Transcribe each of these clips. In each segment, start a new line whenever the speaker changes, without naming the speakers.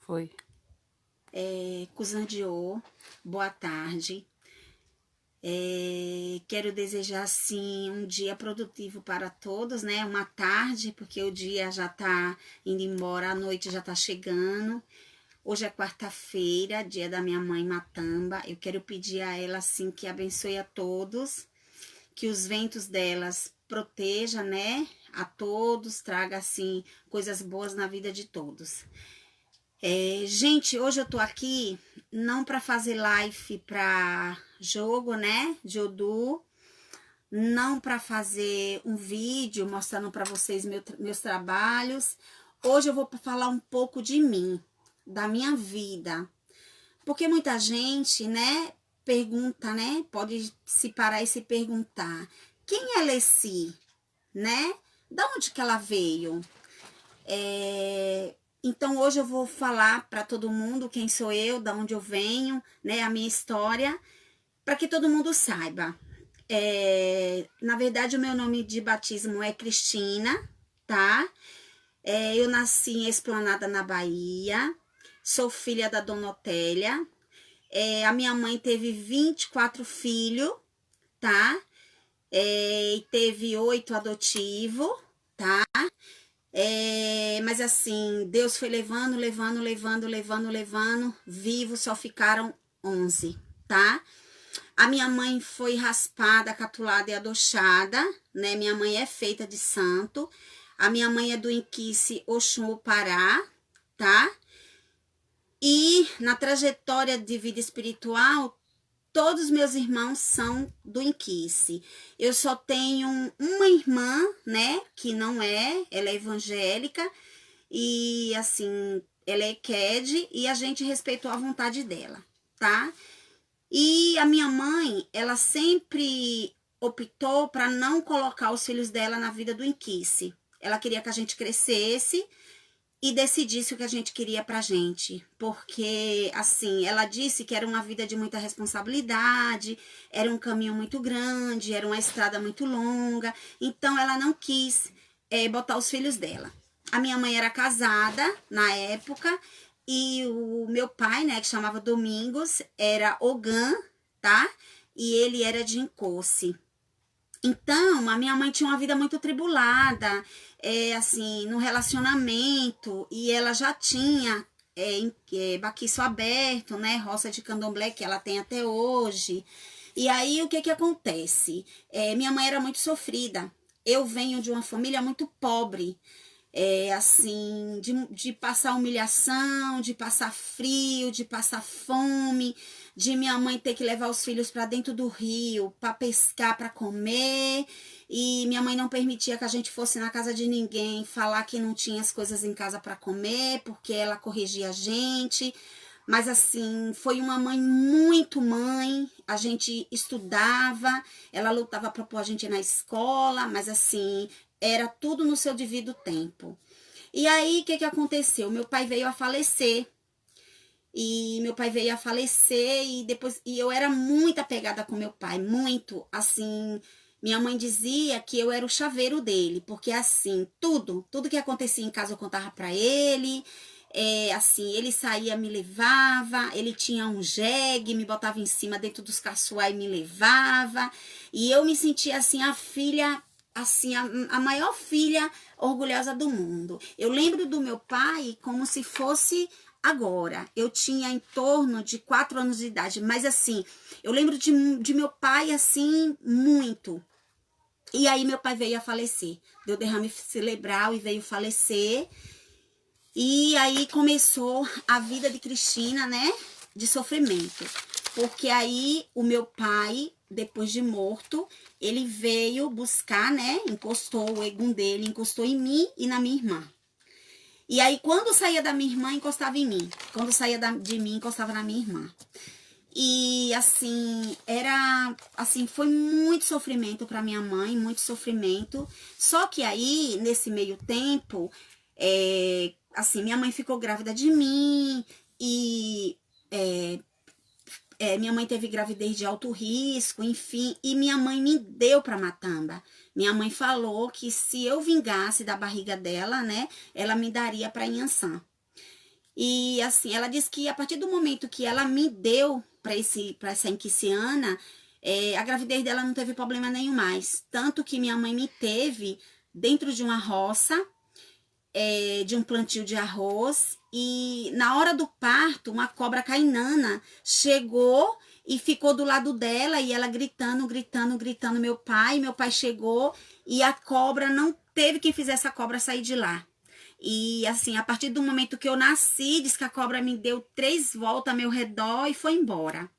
Foi.
Kuzandiô, boa tarde. Quero desejar, assim, um dia produtivo para todos, né? Uma tarde, porque o dia já tá indo embora, a noite já tá chegando. Hoje é quarta-feira, dia da minha mãe Matamba. Eu quero pedir a ela, assim, que abençoe a todos, que os ventos delas proteja, né? A todos, traga, assim, coisas boas na vida de todos. Gente, hoje eu tô aqui não para fazer live para jogo, né, de Odoo, não para fazer um vídeo mostrando para vocês meus trabalhos. Hoje eu vou falar um pouco de mim, da minha vida, porque muita gente, né, pergunta, né, pode se parar e se perguntar, quem é Leci, né, da onde que ela veio? Então hoje eu vou falar para todo mundo quem sou eu, da onde eu venho, né, a minha história, para que todo mundo saiba. Na verdade, o meu nome de batismo é Cristina, tá? Eu nasci em Esplanada, na Bahia, sou filha da Dona Otélia. A minha mãe teve 24 filhos, tá? E teve 8 adotivos, tá? Mas assim, Deus foi levando, vivos só ficaram 11, tá? A minha mãe foi raspada, catulada e adochada, né? Minha mãe é feita de santo. A minha mãe é do Inquice Oxum Pará, tá? E na trajetória de vida espiritual, todos meus irmãos são do Inquice. Eu só tenho uma irmã, né, que não ela é evangélica, e assim, ela é QED, e a gente respeitou a vontade dela, tá? E a minha mãe, ela sempre optou para não colocar os filhos dela na vida do Inquice. Ela queria que a gente crescesse e decidisse o que a gente queria pra gente, porque assim, ela disse que era uma vida de muita responsabilidade, era um caminho muito grande, era uma estrada muito longa, então ela não quis botar os filhos dela. A minha mãe era casada na época e o meu pai, né, que chamava Domingos, era Ogã, tá? E ele era de Incoce. Então, a minha mãe tinha uma vida muito tribulada, assim, no relacionamento, e ela já tinha baquiço aberto, né, roça de candomblé, que ela tem até hoje. E aí, o que que acontece? Minha mãe era muito sofrida. Eu venho de uma família muito pobre, assim, de passar humilhação, de passar frio, de passar fome, de minha mãe ter que levar os filhos para dentro do rio para pescar, para comer, e minha mãe não permitia que a gente fosse na casa de ninguém falar que não tinha as coisas em casa para comer, porque ela corrigia a gente. Mas assim, foi uma mãe muito mãe, a gente estudava, ela lutava para pôr a gente na escola, mas assim, era tudo no seu devido tempo. E aí, o que que aconteceu? Meu pai veio a falecer. E meu pai veio a falecer e depois eu era muito apegada com meu pai, muito, assim, minha mãe dizia que eu era o chaveiro dele, porque assim, tudo que acontecia em casa eu contava para ele. Assim, ele saía, me levava, ele tinha um jegue, me botava em cima dentro dos caçoar e me levava, e eu me sentia assim, a filha, assim, a maior filha orgulhosa do mundo. Eu lembro do meu pai como se fosse agora. Eu tinha em torno de 4 anos de idade, mas assim, eu lembro de meu pai assim, muito. E aí meu pai veio a falecer, deu derrame cerebral e veio falecer. E aí começou a vida de Cristina, né, de sofrimento. Porque aí o meu pai, depois de morto, ele veio buscar, né, encostou, o egum dele encostou em mim e na minha irmã. E aí quando saía da minha irmã, encostava em mim. Quando saía de mim, encostava na minha irmã. E assim, foi muito sofrimento para minha mãe, muito sofrimento. Só que aí, nesse meio tempo, assim, minha mãe ficou grávida de mim e minha mãe teve gravidez de alto risco, enfim, e minha mãe me deu para Matamba. Minha mãe falou que se eu vingasse da barriga dela, né, ela me daria para Inhansã. E assim, ela disse que a partir do momento que ela me deu para essa inquisiana, a gravidez dela não teve problema nenhum mais. Tanto que minha mãe me teve dentro de uma roça, de um plantio de arroz, e na hora do parto, uma cobra cainana chegou e ficou do lado dela, e ela gritando, gritando, gritando, meu pai chegou, e a cobra não teve quem fizesse a cobra sair de lá. E assim, a partir do momento que eu nasci, diz que a cobra me deu 3 voltas ao meu redor e foi embora.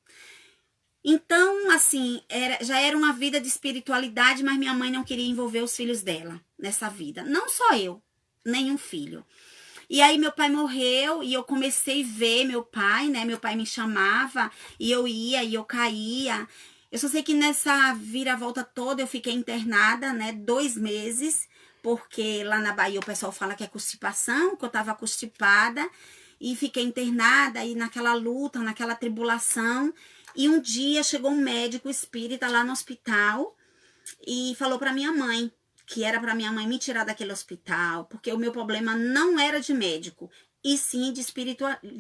Então, assim, já era uma vida de espiritualidade, mas minha mãe não queria envolver os filhos dela nessa vida. Não só eu, nenhum filho. E aí meu pai morreu e eu comecei a ver meu pai, né? Meu pai me chamava e eu ia e eu caía. Eu só sei que nessa viravolta toda eu fiquei internada, né? 2 meses, porque lá na Bahia o pessoal fala que é constipação, que eu tava constipada. E fiquei internada e naquela luta, naquela tribulação. E um dia chegou um médico espírita lá no hospital e falou para minha mãe que era para minha mãe me tirar daquele hospital, porque o meu problema não era de médico, e sim de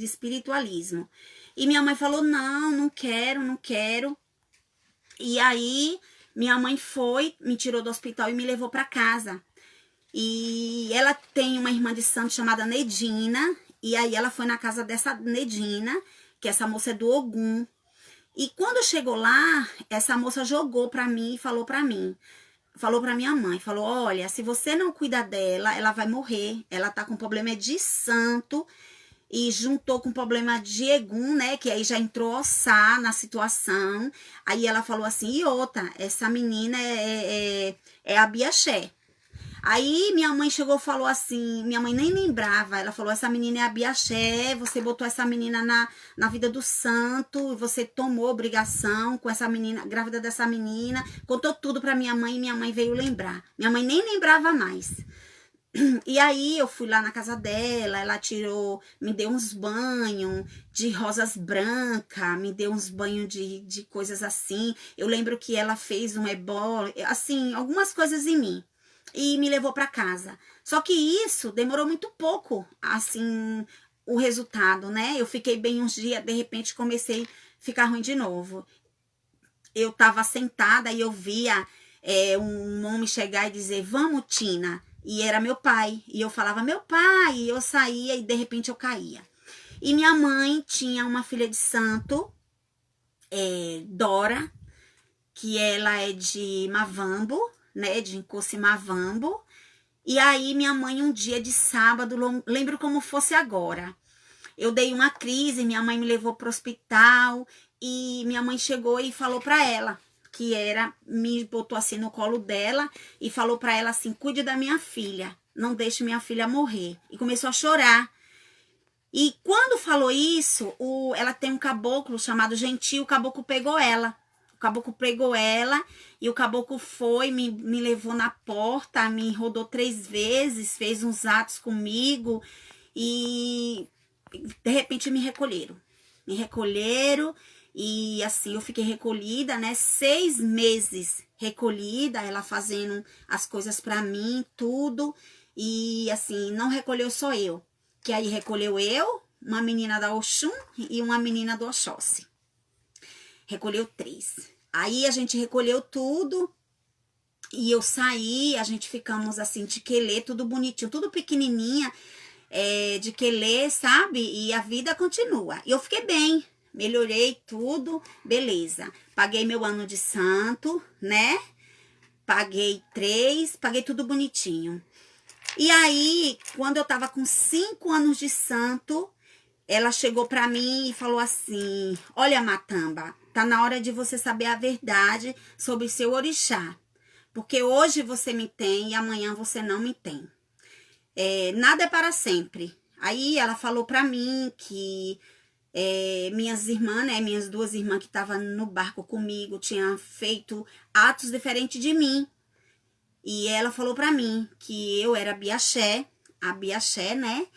espiritualismo. E minha mãe falou, não, não quero, não quero. E aí minha mãe foi, me tirou do hospital e me levou para casa. E ela tem uma irmã de santo chamada Nedina, e aí ela foi na casa dessa Nedina, que essa moça é do Ogum. E quando chegou lá, essa moça jogou para mim e falou para minha mãe, falou, olha, se você não cuidar dela, ela vai morrer. Ela tá com problema de santo e juntou com problema de Egum, né, que aí já entrou Ossá na situação. Aí ela falou assim, e outra, essa menina é a Biaxé. Aí minha mãe chegou e falou assim, minha mãe nem lembrava, ela falou, essa menina é a Biaxé, você botou essa menina na vida do santo, você tomou obrigação com essa menina, grávida dessa menina, contou tudo pra minha mãe e minha mãe veio lembrar. Minha mãe nem lembrava mais. E aí eu fui lá na casa dela, ela tirou, me deu uns banhos de rosas brancas, me deu uns banhos de coisas assim. Eu lembro que ela fez um ebó, assim, algumas coisas em mim. E me levou para casa. Só que isso demorou muito pouco, assim, o resultado, né? Eu fiquei bem uns dias, de repente comecei a ficar ruim de novo. Eu tava sentada e eu via um homem chegar e dizer, vamos, Tina. E era meu pai. E eu falava, meu pai. E eu saía e de repente eu caía. E minha mãe tinha uma filha de santo, Dora, que ela é de Mavambo, né, de Nkosi Mavambo. E aí minha mãe um dia de sábado, lembro como fosse agora, eu dei uma crise, minha mãe me levou para o hospital e minha mãe chegou e falou para ela, me botou assim no colo dela e falou para ela assim, cuide da minha filha, não deixe minha filha morrer. E começou a chorar. E quando falou isso, ela tem um caboclo chamado Gentil, o caboclo pegou ela. O caboclo pegou ela e o caboclo foi, me levou na porta, me rodou 3 vezes, fez uns atos comigo e de repente me recolheram. Me recolheram e assim eu fiquei recolhida, né? 6 meses recolhida, ela fazendo as coisas pra mim, tudo. E assim, não recolheu só eu, que aí recolheu eu, uma menina da Oxum e uma menina do Oxóssi. Recolheu 3. Aí a gente recolheu tudo e eu saí, a gente ficamos assim de quelê, tudo bonitinho, tudo pequenininha, de quelê, sabe? E a vida continua. E eu fiquei bem, melhorei tudo, beleza. Paguei meu ano de santo, né? Paguei 3, paguei tudo bonitinho. E aí, quando eu tava com 5 anos de santo, ela chegou pra mim e falou assim, olha, Matamba, tá na hora de você saber a verdade sobre seu orixá. Porque hoje você me tem e amanhã você não me tem. Nada é para sempre. Aí ela falou pra mim que minhas irmãs, né, minhas 2 irmãs que estavam no barco comigo, tinham feito atos diferentes de mim. E ela falou pra mim que eu era Biaxé, a Biaxé, né?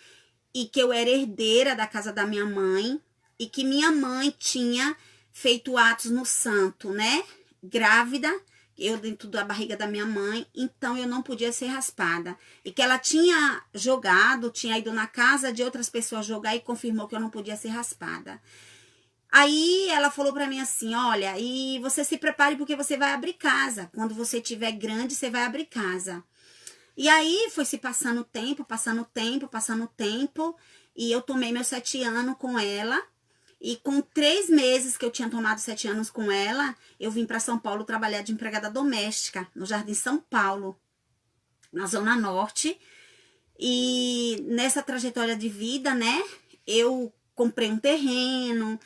E que eu era herdeira da casa da minha mãe e que minha mãe tinha feito atos no santo, né? Grávida, eu dentro da barriga da minha mãe, então eu não podia ser raspada. E que ela tinha jogado, tinha ido na casa de outras pessoas jogar e confirmou que eu não podia ser raspada. Aí ela falou pra mim assim, olha, e você se prepare porque você vai abrir casa. Quando você tiver grande, você vai abrir casa. E aí foi se passando o tempo, passando o tempo, passando o tempo. E eu tomei meus 7 anos com ela. E com 3 meses que eu tinha tomado 7 anos com ela, eu vim para São Paulo trabalhar de empregada doméstica, no Jardim São Paulo, na Zona Norte. E nessa trajetória de vida, né, eu comprei um terreno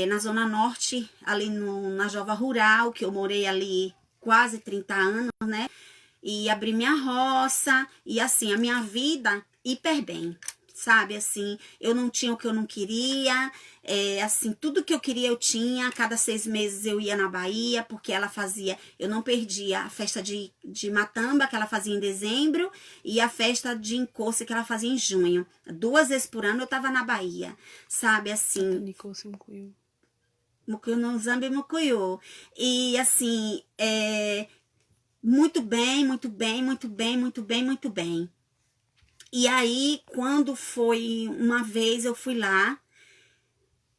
na Zona Norte, ali na Jova Rural, que eu morei ali quase 30 anos, né? E abri minha roça, e assim, a minha vida hiper bem, sabe? Assim, eu não tinha o que eu não queria, assim, tudo que eu queria eu tinha. Cada 6 meses eu ia na Bahia, porque ela fazia, eu não perdia a festa de Matamba, que ela fazia em dezembro, e a festa de Encosse, que ela fazia em junho. 2 vezes por ano eu tava na Bahia, sabe? Assim, Mucuyu no Zambi Mucuyu. E assim, muito bem, muito bem, muito bem, muito bem, muito bem. E aí, quando foi uma vez, eu fui lá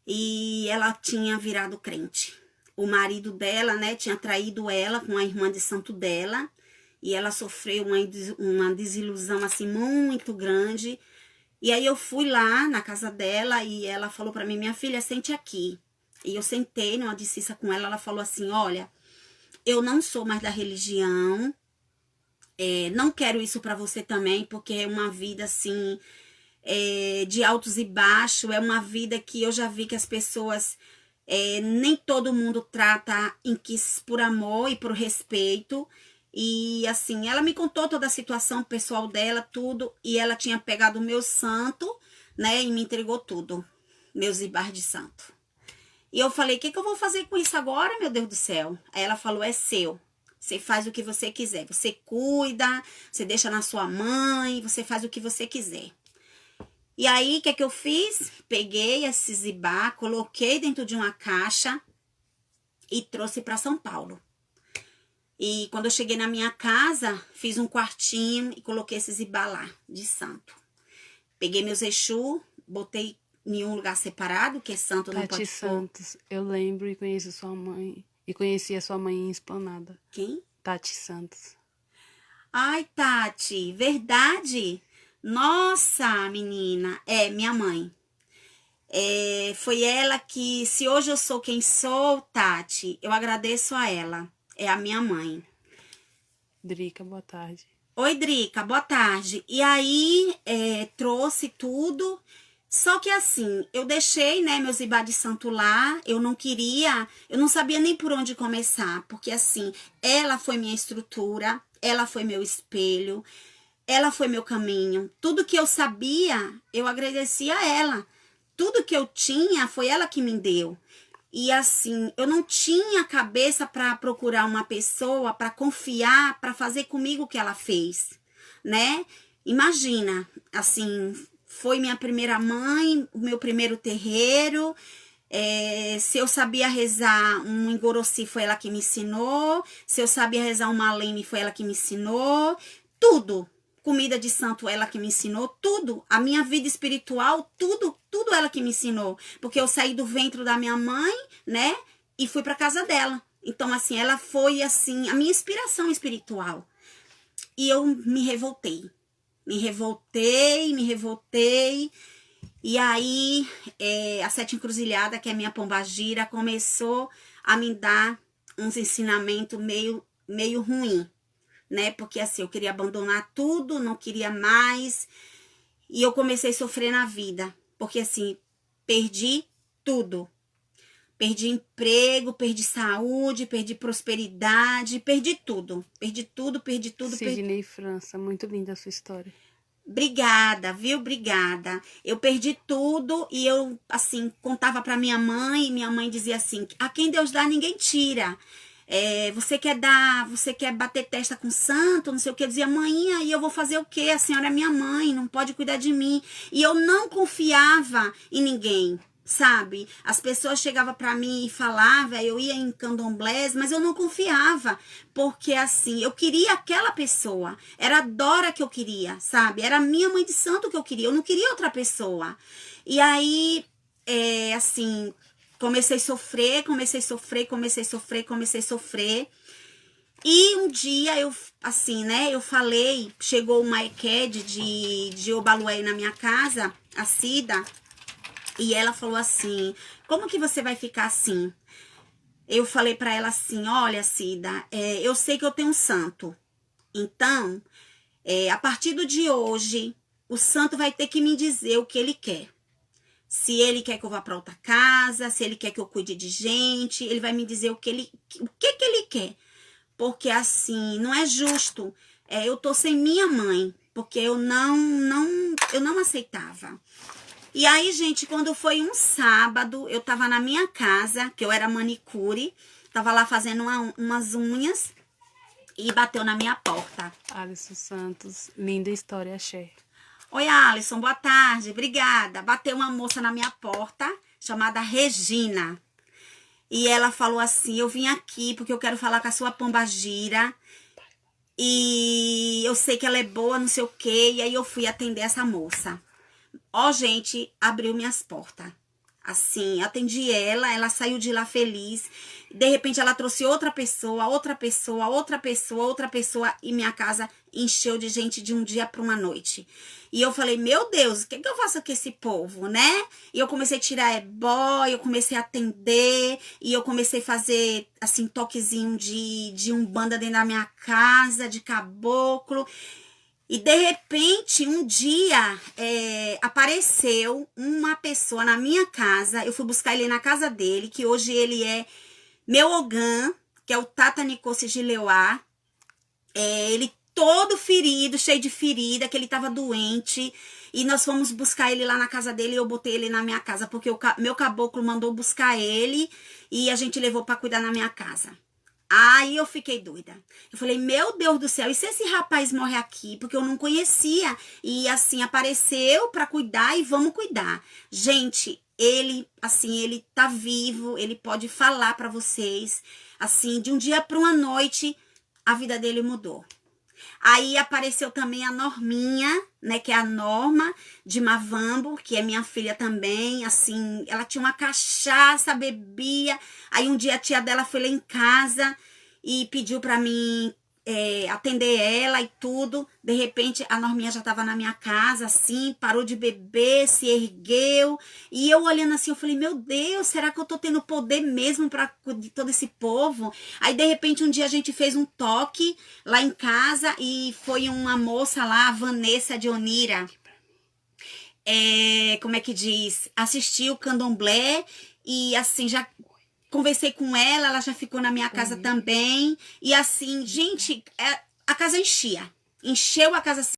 e ela tinha virado crente. O marido dela, né, tinha traído ela com a irmã de santo dela, e ela sofreu uma desilusão, assim, muito grande. E aí eu fui lá na casa dela e ela falou pra mim, minha filha, sente aqui. E eu sentei numa dississa com ela, ela falou assim, olha, eu não sou mais da religião, não quero isso pra você também, porque é uma vida, assim, de altos e baixos, é uma vida que eu já vi que as pessoas, nem todo mundo trata por amor e por respeito. E assim, ela me contou toda a situação pessoal dela, tudo, e ela tinha pegado o meu santo, né, e me entregou tudo, meus ibás de santo. E eu falei, o que eu vou fazer com isso agora, meu Deus do céu? Aí ela falou, é seu. Você faz o que você quiser. Você cuida, você deixa na sua mãe, você faz o que você quiser. E aí, o que eu fiz? Peguei esse zibá, coloquei dentro de uma caixa e trouxe para São Paulo. E quando eu cheguei na minha casa, fiz um quartinho e coloquei esse zibá lá, de santo. Peguei meus Exu, botei em um lugar separado, que santo não pode pôr.
Santos, eu lembro e conheço sua mãe. E conheci a sua mãe em Esplanada.
Quem?
Tati Santos.
Ai, Tati, verdade? Nossa, menina, minha mãe. Foi ela que, se hoje eu sou quem sou, Tati, eu agradeço a ela. É a minha mãe.
Drica, boa tarde.
Oi, Drica, boa tarde. E aí, trouxe tudo. Só que assim, eu deixei, né, meus ibá de santo lá, eu não queria, eu não sabia nem por onde começar, porque assim, ela foi minha estrutura, ela foi meu espelho, ela foi meu caminho. Tudo que eu sabia, eu agradecia a ela. Tudo que eu tinha, foi ela que me deu. E assim, eu não tinha cabeça para procurar uma pessoa, para confiar, para fazer comigo o que ela fez, né? Imagina, assim, foi minha primeira mãe, o meu primeiro terreiro. Se eu sabia rezar um Engorossi, foi ela que me ensinou. Se eu sabia rezar um Maleme, foi ela que me ensinou. Tudo. Comida de santo, ela que me ensinou. Tudo. A minha vida espiritual, tudo ela que me ensinou. Porque eu saí do ventre da minha mãe, né? E fui pra casa dela. Então, assim, ela foi, assim, a minha inspiração espiritual. E eu me revoltei. Me revoltei. E aí, a Sete Encruzilhada, que é minha pombagira, começou a me dar uns ensinamentos meio ruim, né? Porque assim, eu queria abandonar tudo, não queria mais. E eu comecei a sofrer na vida. Porque assim, perdi tudo. Perdi emprego, perdi saúde, perdi prosperidade, perdi tudo. Perdi tudo.
Sidney França, muito linda a sua história.
Obrigada, viu? Obrigada. Eu perdi tudo e eu, assim, contava pra minha mãe e minha mãe dizia assim, a quem Deus dá, ninguém tira. Você quer bater testa com santo, não sei o que. Eu dizia, mãe, aí eu vou fazer o quê? A senhora é minha mãe, não pode cuidar de mim. E eu não confiava em ninguém. sabe? As pessoas chegavam pra mim e falavam, eu ia em candomblés, mas eu não confiava, porque assim, eu queria aquela pessoa, era a Dora que eu queria, sabe? Era a minha mãe de santo que eu queria, eu não queria outra pessoa. E aí, assim, comecei a sofrer. E um dia eu, assim, né, eu falei, chegou uma Eked de Obalué na minha casa, a Cida, e ela falou assim, como que você vai ficar assim? Eu falei pra ela assim, olha, Cida, eu sei que eu tenho um santo, então, a partir do de hoje, o santo vai ter que me dizer o que ele quer. Se ele quer que eu vá para outra casa, se ele quer que eu cuide de gente, ele vai me dizer o que ele quer. Porque assim, não é justo. Eu tô sem minha mãe, porque eu não aceitava. E aí, gente, quando foi um sábado, eu tava na minha casa, que eu era manicure, tava lá fazendo umas unhas e bateu na minha porta.
Alisson Santos, linda história, axé.
Oi, Alisson, boa tarde, obrigada. Bateu uma moça na minha porta, chamada Regina. E ela falou assim, eu vim aqui porque eu quero falar com a sua pombagira. E eu sei que ela é boa, não sei o quê. E aí eu fui atender essa moça. Ó, gente, abriu minhas portas. Assim, atendi ela saiu de lá feliz. De repente ela trouxe outra pessoa e minha casa encheu de gente de um dia para uma noite. E eu falei, meu Deus, o que eu faço com esse povo, né? E eu comecei a tirar ebó, eu comecei a atender, e eu comecei a fazer, assim, toquezinho de umbanda dentro da minha casa, de caboclo. E de repente, um dia, apareceu uma pessoa na minha casa. Eu fui buscar ele na casa dele, que hoje ele é meu ogã, que é o Tata Nicossi Gileuá. Ele todo ferido, cheio de ferida, que ele tava doente. E nós fomos buscar ele lá na casa dele e eu botei ele na minha casa, porque meu caboclo mandou buscar ele e a gente levou para cuidar na minha casa. Aí eu fiquei doida. Eu falei, meu Deus do céu, e se esse rapaz morre aqui? Porque eu não conhecia. E assim, apareceu pra cuidar e vamos cuidar. Gente, ele tá vivo, ele pode falar pra vocês. Assim, de um dia pra uma noite, a vida dele mudou. Aí apareceu também a Norminha, né, que é a Norma de Mavambo, que é minha filha também, assim, ela tinha uma cachaça, bebia. Aí um dia a tia dela foi lá em casa e pediu pra mim atender ela e tudo. De repente a Norminha já tava na minha casa, assim, parou de beber, se ergueu. E eu olhando assim, eu falei, meu Deus, será que eu tô tendo poder mesmo pra cuidar de todo esse povo? Aí de repente um dia a gente fez um toque lá em casa e foi uma moça lá, a Vanessa de Onira, como é que diz? Assistiu o candomblé e assim, já conversei com ela já ficou na minha casa também. E assim, gente, a casa encheu a casa.